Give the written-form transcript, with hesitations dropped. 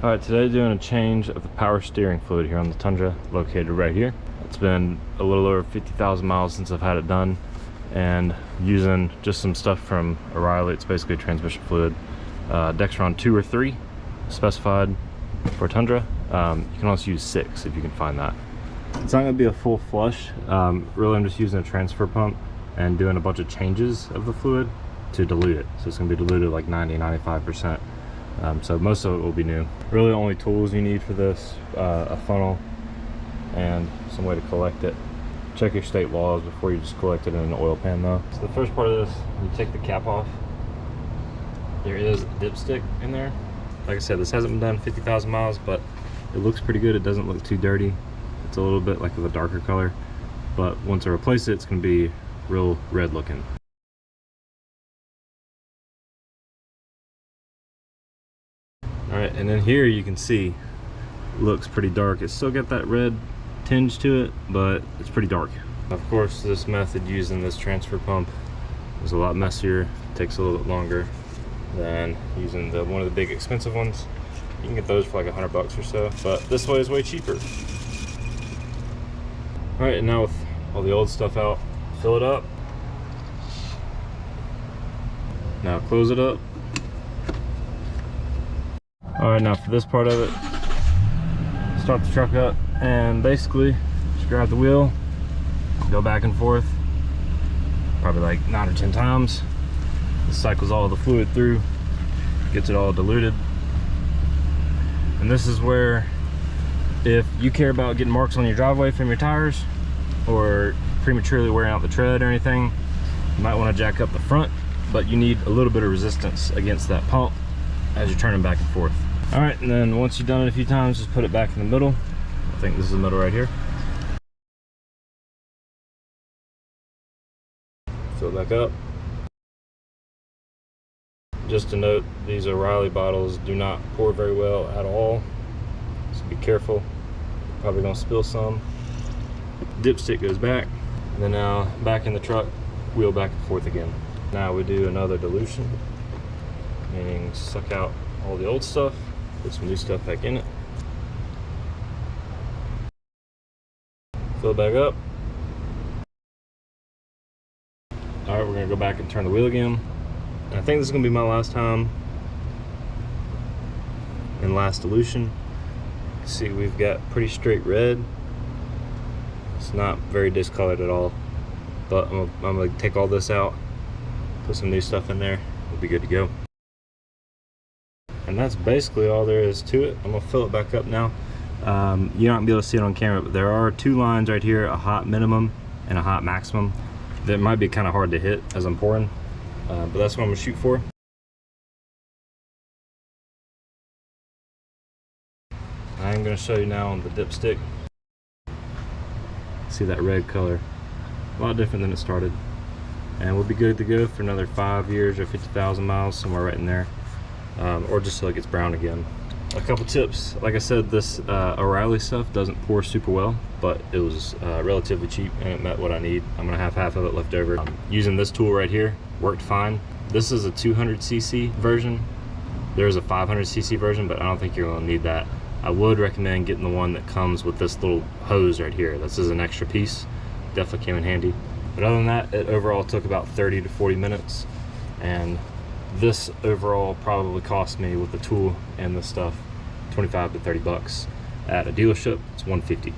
All right, today doing a change of the power steering fluid here on the Tundra, located right here. It's been a little over 50,000 miles since I've had it done, and using just some stuff from O'Reilly. It's basically transmission fluid. Dexron 2 or 3 specified for Tundra. You can also use 6 if you can find that. It's not gonna be a full flush. Really, I'm just using a transfer pump and doing a bunch of changes of the fluid to dilute it. So it's gonna be diluted like 90–95%. So most of it will be new. Really, the only tools you need for this, a funnel and some way to collect it. Check your state laws before you just collect it in an oil pan though. So the first part of this, you take the cap off. There is a dipstick in there. Like I said, this hasn't been done 50,000 miles, but it looks pretty good. It doesn't look too dirty. It's a little bit like of a darker color, but once I replace it, it's gonna be real red looking. All right, and then here you can see, looks pretty dark. It's still got that red tinge to it, but it's pretty dark. Of course, this method using this transfer pump is a lot messier, takes a little bit longer than using one of the big expensive ones. You can get those for like $100 or so, but this way is way cheaper. All right, and now with all the old stuff out, fill it up. Now close it up. All right, now for this part of it, start the truck up and basically just grab the wheel, go back and forth, probably like 9 or 10 times. This cycles all the fluid through, gets it all diluted. And this is where, if you care about getting marks on your driveway from your tires or prematurely wearing out the tread or anything, you might want to jack up the front, but you need a little bit of resistance against that pump as you're turning back and forth. All right, and then once you've done it a few times, just put it back in the middle. I think this is the middle right here. Fill it back up. Just a note, these O'Reilly bottles do not pour very well at all, so be careful. Probably gonna spill some. Dipstick goes back, and then now back in the truck, wheel back and forth again. Now we do another dilution, meaning suck out all the old stuff, put some new stuff back in it. Fill it back up. All right, we're gonna go back and turn the wheel again. And I think this is gonna be my last time and last dilution. See, we've got pretty straight red. It's not very discolored at all, but I'm gonna take all this out, put some new stuff in there, we'll be good to go. And that's basically all there is to it. I'm gonna fill it back up now. You're not gonna be able to see it on camera, but there are 2 lines right here, a hot minimum and a hot maximum. That might be kind of hard to hit as I'm pouring, but that's what I'm gonna shoot for. I'm gonna show you now on the dipstick. See that red color, a lot different than it started. And we'll be good to go for another 5 years or 50,000 miles, somewhere right in there. Or just so it gets brown again. A couple tips, like I said, this O'Reilly stuff doesn't pour super well, but it was relatively cheap and it met what I need. I'm gonna have half of it left over. Using this tool right here worked fine. This is a 200cc version. There's a 500cc version, but I don't think you're gonna need that. I would recommend getting the one that comes with this little hose right here. This is an extra piece, definitely came in handy. But other than that, it overall took about 30 to 40 minutes. And this overall probably cost me, with the tool and the stuff, 25 to 30 bucks. At a dealership, it's $150.